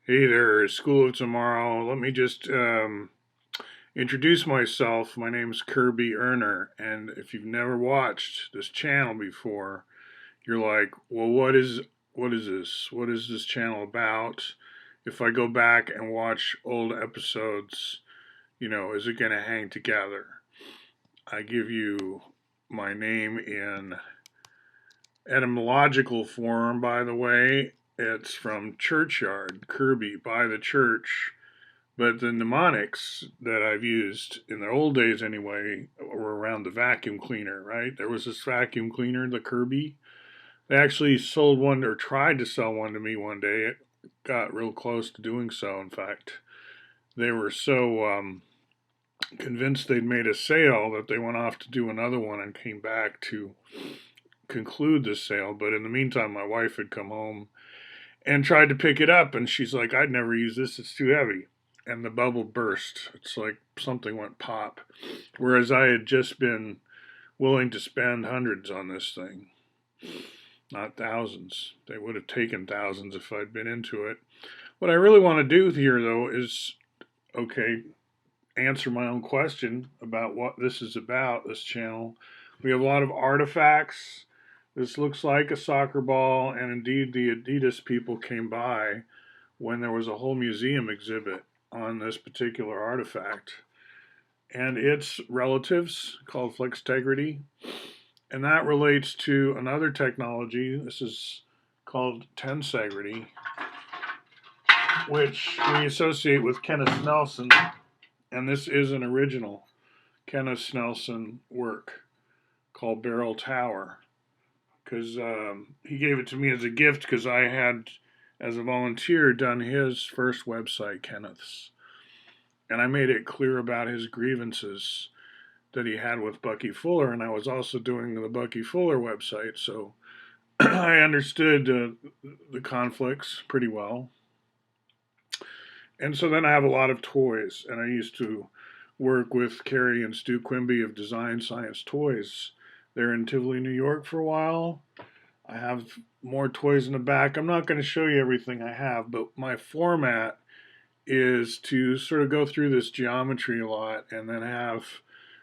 Hey there, School of Tomorrow. Let me just introduce myself. My name's Kirby Erner, and if you've never watched this channel before, you're like, well, what is this? What is this channel about? If I go back and watch old episodes, is it going to hang together? I give you my name in etymological form, by the way. It's from churchyard, Kirby, by the church. But the mnemonics that I've used in the old days anyway were around the vacuum cleaner, right? There was this vacuum cleaner, the Kirby. They actually sold one or tried to sell one to me one day. It got real close to doing so. In fact, they were so convinced they'd made a sale that they went off to do another one and came back to conclude the sale. But in the meantime, my wife had come home and tried to pick it up, and she's like, I'd never use this, it's too heavy. And the bubble burst. It's like something went pop. Whereas I had just been willing to spend hundreds on this thing, not thousands. They would have taken thousands if I'd been into it. What I really want to do here, though, is okay, answer my own question about what this is about, this channel. We have a lot of artifacts. This looks like a soccer ball, and indeed the Adidas people came by when there was a whole museum exhibit on this particular artifact and its relatives called flextegrity. And that relates to another technology. This is called tensegrity, which we associate with Kenneth Nelson. And this is an original Kenneth Nelson work called Barrel Tower, because he gave it to me as a gift because I had, as a volunteer, done his first website, Kenneth's. And I made it clear about his grievances that he had with Bucky Fuller, and I was also doing the Bucky Fuller website, so I understood the conflicts pretty well. And so then I have a lot of toys, and I used to work with Carrie and Stu Quimby of Design Science Toys. They're in Tivoli, New York for a while. I have more toys in the back. I'm not going to show you everything I have, but my format is to sort of go through this geometry a lot and then have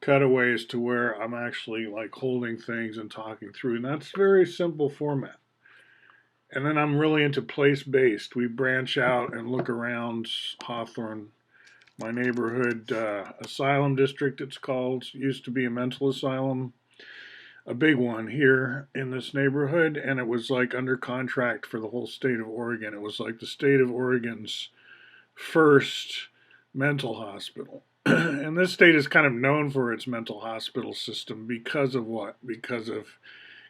cutaways to where I'm actually like holding things and talking through. And that's very simple format. And then I'm really into place-based. We branch out and look around Hawthorne, my neighborhood asylum district, it's called. Used to be a mental asylum, a big one here in this neighborhood, and it was like under contract for the whole state of Oregon. It was like the state of Oregon's first mental hospital. And this state is kind of known for its mental hospital system because of what? Because of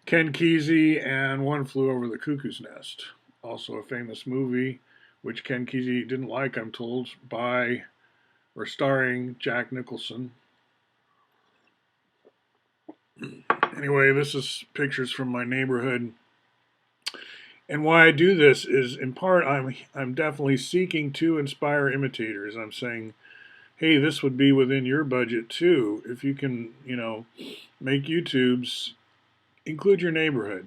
Ken Kesey and One Flew Over the Cuckoo's Nest. Also a famous movie, which Ken Kesey didn't like, I'm told, by or starring Jack Nicholson. Anyway, this is pictures from my neighborhood. And why I do this is, in part, I'm definitely seeking to inspire imitators. I'm saying, hey, this would be within your budget too. If you can, make YouTubes, include your neighborhood.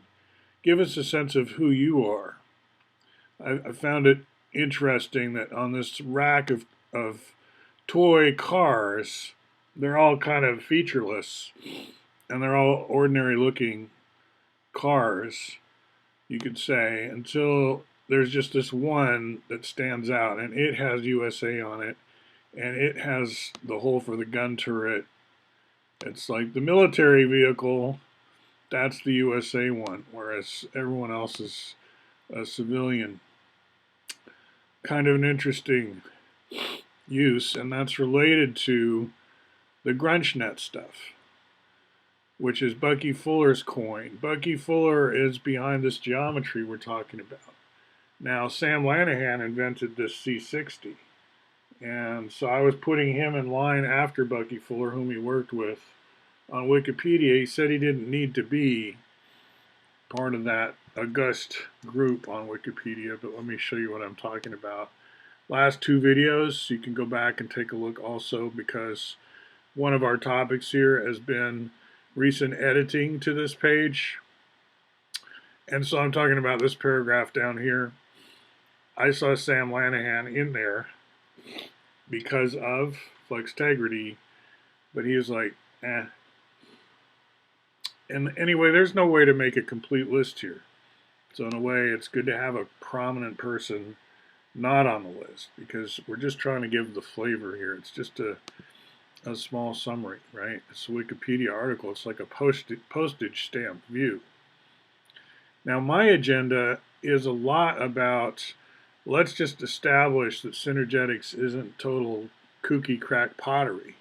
Give us a sense of who you are. I found it interesting that on this rack of toy cars, they're all kind of featureless and they're all ordinary looking cars, you could say, until there's just this one that stands out, and it has USA on it, and it has the hole for the gun turret. It's like the military vehicle, that's the USA one, whereas everyone else is a civilian. Kind of an interesting use, and that's related to the GrunchNet stuff, which is Bucky Fuller's coin. Bucky Fuller is behind this geometry we're talking about. Now, Sam Lanahan invented this C60, and so I was putting him in line after Bucky Fuller, whom he worked with, on Wikipedia. He said he didn't need to be part of that august group on Wikipedia, but let me show you what I'm talking about. Last two videos, you can go back and take a look also, because one of our topics here has been recent editing to this page. And so I'm talking about this paragraph down here. I saw Sam Lanahan in there because of Flextegrity, but he was like, eh. And anyway, there's no way to make a complete list here. So in a way, it's good to have a prominent person not on the list because we're just trying to give the flavor here. It's just a small summary, right? It's a Wikipedia article. It's like a postage stamp view. Now, my agenda is a lot about let's just establish that synergetics isn't total kooky crack pottery.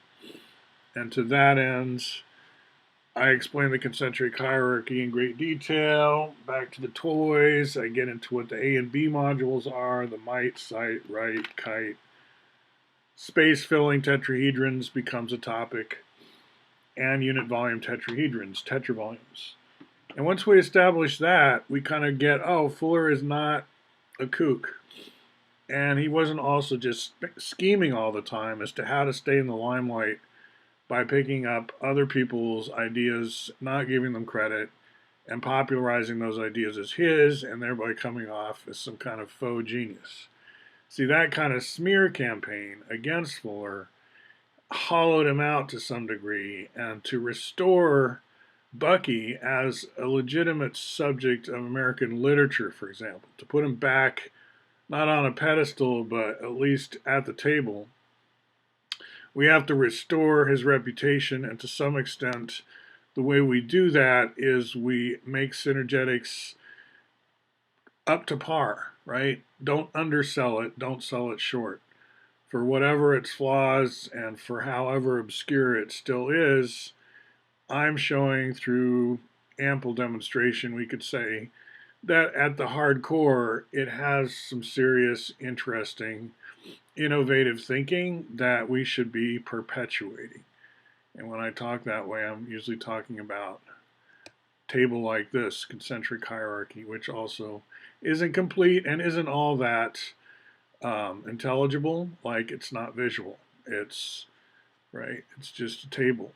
And to that end, I explain the concentric hierarchy in great detail. Back to the toys, I get into what the A and B modules are, the might, sight, right, kite. Space-filling tetrahedrons becomes a topic, and unit volume tetrahedrons, tetravolumes. And once we establish that, we kind of get, oh, Fuller is not a kook. And he wasn't also just scheming all the time as to how to stay in the limelight by picking up other people's ideas, not giving them credit, and popularizing those ideas as his, and thereby coming off as some kind of faux genius. See, that kind of smear campaign against Fuller hollowed him out to some degree, and to restore Bucky as a legitimate subject of American literature, for example, to put him back not on a pedestal, but at least at the table, we have to restore his reputation, and to some extent, the way we do that is we make synergetics up to par, right? Don't undersell it, don't sell it short. For whatever its flaws and for however obscure it still is, I'm showing through ample demonstration, we could say, that at the hardcore, it has some serious, interesting, innovative thinking that we should be perpetuating. And when I talk that way, I'm usually talking about a table like this, concentric hierarchy, which also isn't complete and isn't all that intelligible, like it's not visual. It's right, it's just a table.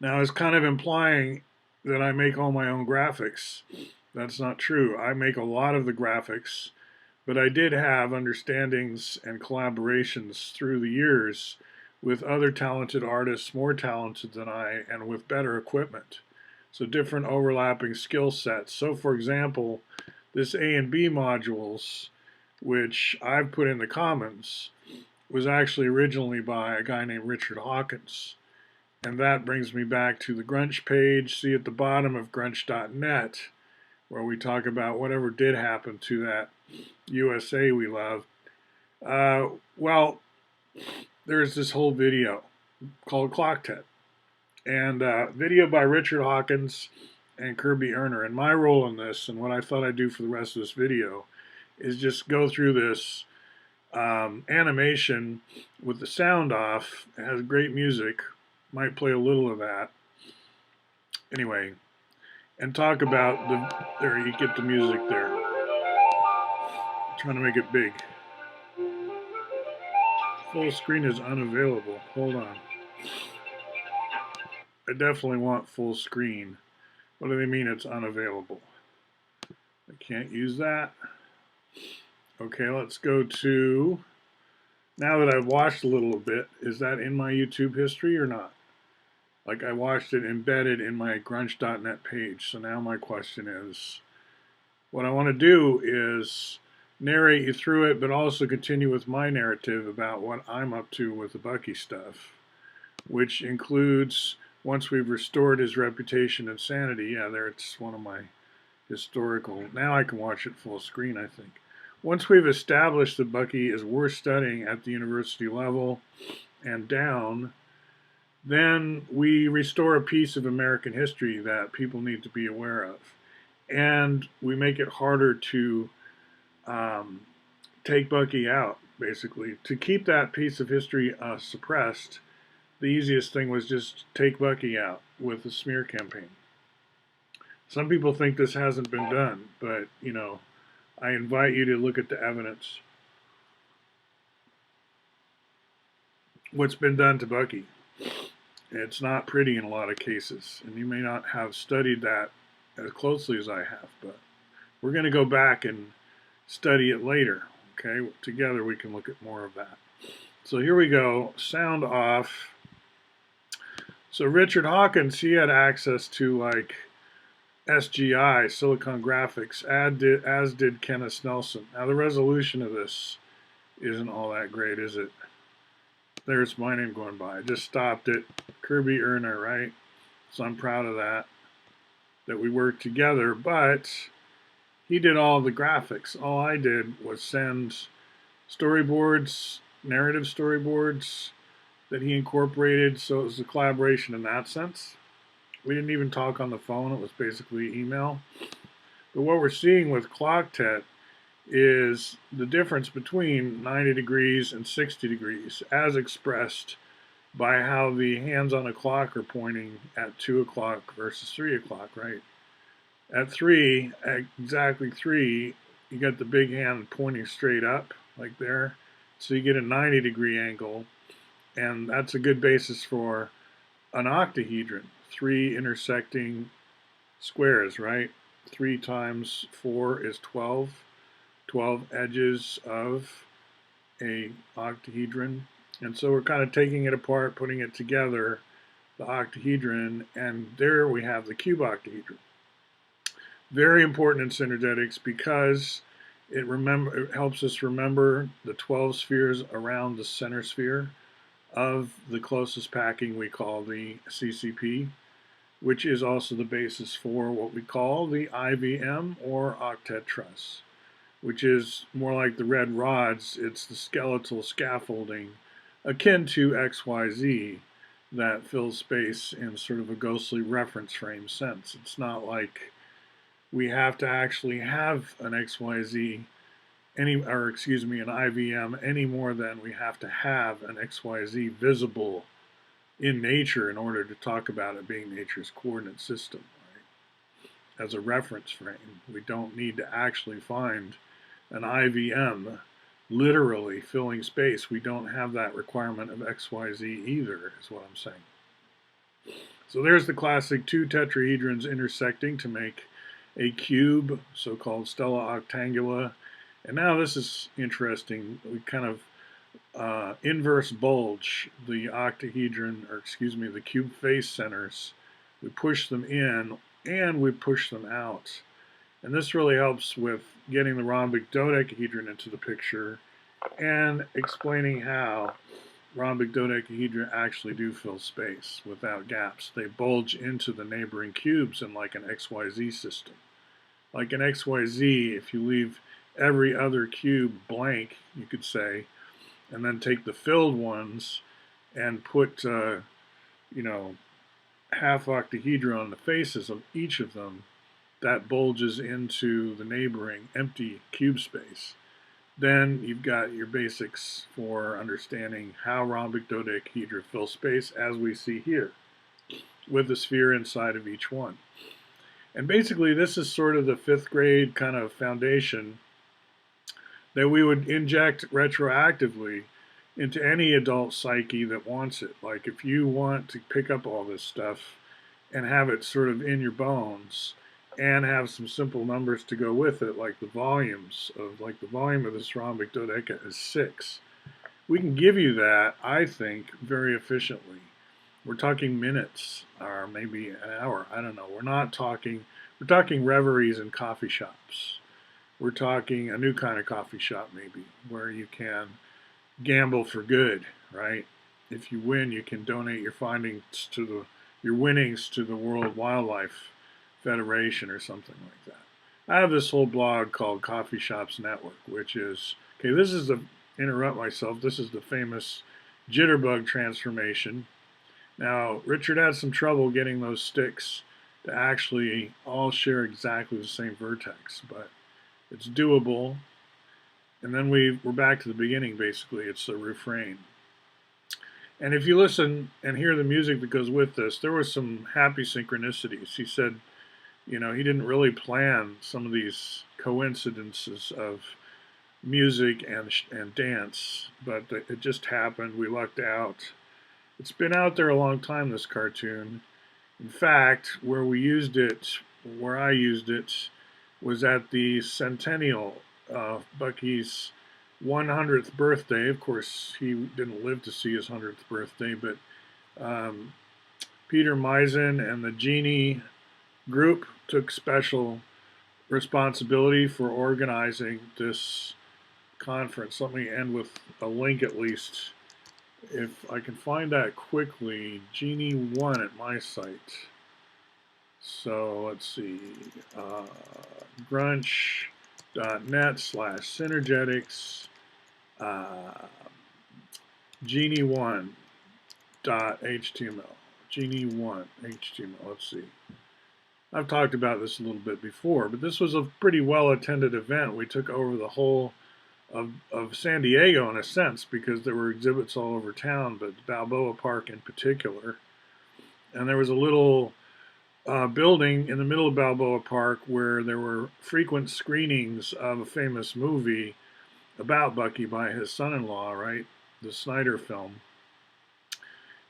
Now, it's kind of implying that I make all my own graphics. That's not true. I make a lot of the graphics, but I did have understandings and collaborations through the years with other talented artists, more talented than I, and with better equipment. So different overlapping skill sets. So for example, this A and B modules, which I've put in the Commons, was actually originally by a guy named Richard Hawkins. And that brings me back to the Grunch page. See at the bottom of grunch.net, where we talk about whatever did happen to that USA we love. Well, there's this whole video called Clocktet. And video by Richard Hawkins and Kirby Erner. And my role in this, and what I thought I'd do for the rest of this video, is just go through this animation with the sound off. It has great music. Might play a little of that. Anyway, and talk about there you get the music there. I'm trying to make it big. Full screen is unavailable. Hold on. I definitely want full screen. What do they mean it's unavailable? I can't use that. Okay, let's go to, now that I've watched a little bit, is that in my YouTube history or not? Like I watched it embedded in my grunch.net page. So now my question is, what I want to do is narrate you through it, but also continue with my narrative about what I'm up to with the Bucky stuff, which includes, once we've restored his reputation and sanity, yeah, there it's one of my historical, now I can watch it full screen, I think. Once we've established that Bucky is worth studying at the university level and down, then we restore a piece of American history that people need to be aware of. And we make it harder to take Bucky out, basically. To keep that piece of history suppressed, the easiest thing was just take Bucky out with the smear campaign. Some people think this hasn't been done, but, you know, I invite you to look at the evidence. What's been done to Bucky? It's not pretty in a lot of cases, and you may not have studied that as closely as I have, but we're going to go back and study it later. Okay, together we can look at more of that. So here we go, sound off. So Richard Hawkins, he had access to like SGI, Silicon Graphics, as did Kenneth Snelson. Now the resolution of this isn't all that great, is it? There's my name going by. I just stopped it. Kirby Erner, right? So I'm proud of that we worked together, but he did all the graphics. All I did was send storyboards, narrative storyboards that he incorporated, so it was a collaboration in that sense. We didn't even talk on the phone, it was basically email. But what we're seeing with ClockTet is the difference between 90 degrees and 60 degrees as expressed by how the hands on a clock are pointing at 2 o'clock versus 3 o'clock, right? At 3, at exactly 3, you got the big hand pointing straight up, like there. So you get a 90-degree angle, and that's a good basis for an octahedron. 3 intersecting squares, right? 3 times 4 is 12. 12 edges of a octahedron. And so we're kind of taking it apart, putting it together, the octahedron, and there we have the cube octahedron. Very important in synergetics because it helps us remember the 12 spheres around the center sphere of the closest packing we call the CCP, which is also the basis for what we call the IVM or octet truss, which is more like the red rods. It's the skeletal scaffolding akin to XYZ that fills space in sort of a ghostly reference frame sense. It's not like we have to actually have an XYZ an IVM any more than we have to have an XYZ visible in nature in order to talk about it being nature's coordinate system, right? As a reference frame, we don't need to actually find an IVM literally filling space. We don't have that requirement of XYZ either, is what I'm saying. So there's the classic 2 tetrahedrons intersecting to make a cube, so-called stella octangula. And now this is interesting. We kind of inverse bulge the octahedron, or excuse me, the cube face centers. We push them in and we push them out. And this really helps with getting the rhombic dodecahedron into the picture and explaining how rhombic dodecahedron actually do fill space without gaps. They bulge into the neighboring cubes in like an XYZ system. Like an XYZ, if you leave every other cube blank, you could say, and then take the filled ones and put, half octahedron on the faces of each of them, that bulges into the neighboring empty cube space. Then you've got your basics for understanding how rhombic dodecahedra fill space, as we see here, with the sphere inside of each one. And basically this is sort of the 5th grade kind of foundation that we would inject retroactively into any adult psyche that wants it. Like if you want to pick up all this stuff and have it sort of in your bones and have some simple numbers to go with it, like the volumes of, like the volume of this rhombic dodeca is 6. We can give you that, I think, very efficiently. We're talking minutes or maybe an hour. I don't know. We're talking reveries in coffee shops. We're talking a new kind of coffee shop maybe, where you can gamble for good, right? If you win, you can donate your winnings to the World Wildlife Federation or something like that. I have this whole blog called Coffee Shops Network, which is, okay, this is this is the famous jitterbug transformation. Now, Richard had some trouble getting those sticks to actually all share exactly the same vertex, but it's doable. And then we're back to the beginning, basically. It's the refrain. And if you listen and hear the music that goes with this, there were some happy synchronicities. He said, he didn't really plan some of these coincidences of music and dance, but it just happened. We lucked out. It's been out there a long time, this cartoon. In fact, where I used it, was at the centennial Bucky's 100th birthday. Of course, he didn't live to see his 100th birthday, but um, Peter Meisen and the Genie group took special responsibility for organizing this conference. Let me end with a link at least. If I can find that quickly, Genie won at my site. So let's see, grunch.net/synergetics, uh, genie1.html, genie1.html. Let's see. I've talked about this a little bit before, but this was a pretty well attended event. We took over the whole of San Diego in a sense because there were exhibits all over town, but Balboa Park in particular. And there was a little building in the middle of Balboa Park where there were frequent screenings of a famous movie about Bucky by his son-in-law, right? The Snyder film.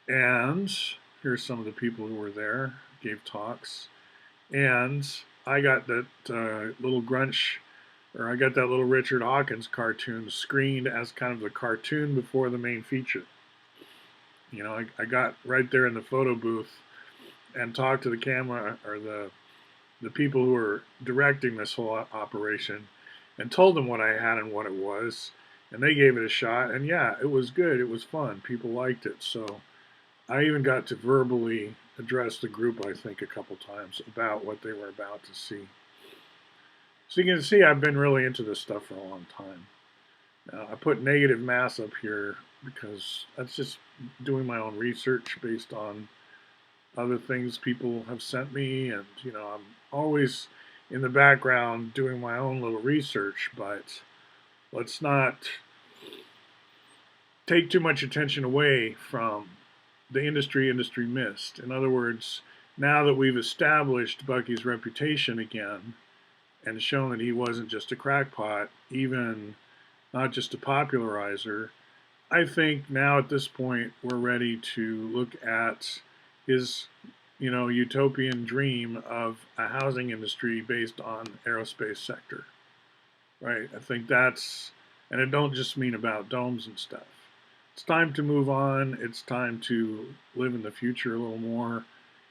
And here's some of the people who were there, gave talks. And I got that little Grunch, or I got that little Richard Hawkins cartoon screened as kind of the cartoon before the main feature. You know, I got right there in the photo booth and talked to the camera or the people who were directing this whole operation and told them what I had and what it was, and they gave it a shot, and yeah, it was good. It was fun. People liked it. So I even got to verbally address the group, I think, a couple times about what they were about to see. So you can see I've been really into this stuff for a long time. I put negative mass up here because that's just doing my own research based on other things people have sent me, and you know, I'm always in the background doing my own little research, but let's not take too much attention away from the industry missed. In other words, now that we've established Bucky's reputation again and shown that he wasn't just a crackpot, even not just a popularizer, I think now at this point we're ready to look at his, you know, utopian dream of a housing industry based on aerospace sector, right? I think that's, and it don't just mean about domes and stuff. It's time to move on. It's time to live in the future a little more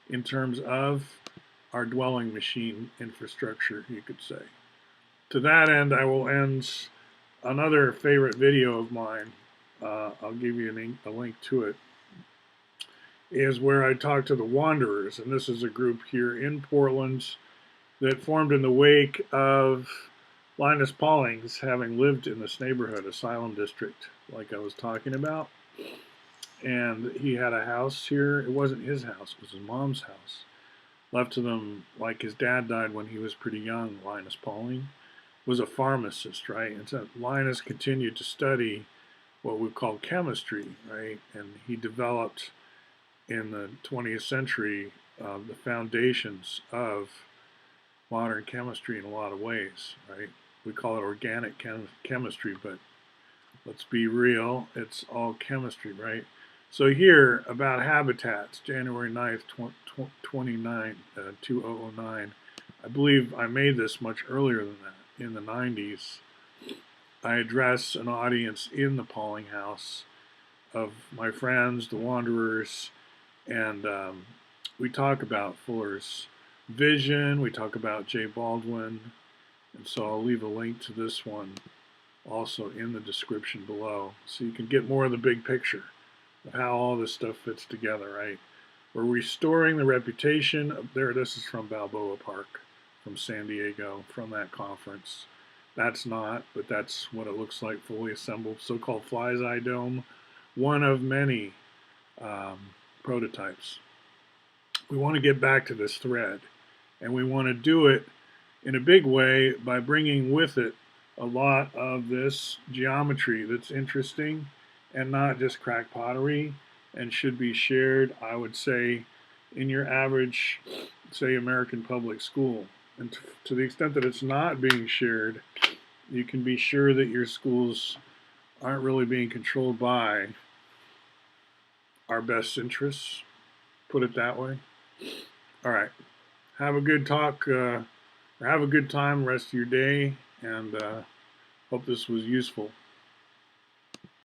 in terms of our dwelling machine infrastructure, you could say. To that end, I will end another favorite video of mine. I'll give you a link to it, is where I talked to the Wanderers, and this is a group here in Portland that formed in the wake of Linus Pauling's having lived in this neighborhood, Asylum District, like I was talking about. And he had a house here. It wasn't his house, it was his mom's house. Left to them, like his dad died when he was pretty young, Linus Pauling was a pharmacist, right? And so Linus continued to study what we call chemistry, right? And he developed in the 20th century the foundations of modern chemistry in a lot of ways, right? We call it organic chemistry, but let's be real, it's all chemistry, right? So here, about habitats, January 9th, 2009, I believe I made this much earlier than that, in the 90s. I address an audience in the Pauling house of my friends, the Wanderers, and we talk about Fuller's vision, we talk about Jay Baldwin, and so I'll leave a link to this one also in the description below so you can get more of the big picture of how all this stuff fits together, right? We're restoring the reputation of, there, this is from Balboa Park, from San Diego, from that conference. That's not, but that's what it looks like fully assembled, so-called Fly's Eye Dome, one of many prototypes. We want to get back to this thread, and we want to do it in a big way by bringing with it a lot of this geometry that's interesting and not just crack pottery and should be shared, I would say, in your average, say, American public school. And to the extent that it's not being shared, you can be sure that your schools aren't really being controlled by our best interests, put it that way. All right, have a good talk, or have a good time rest of your day, and Hope this was useful.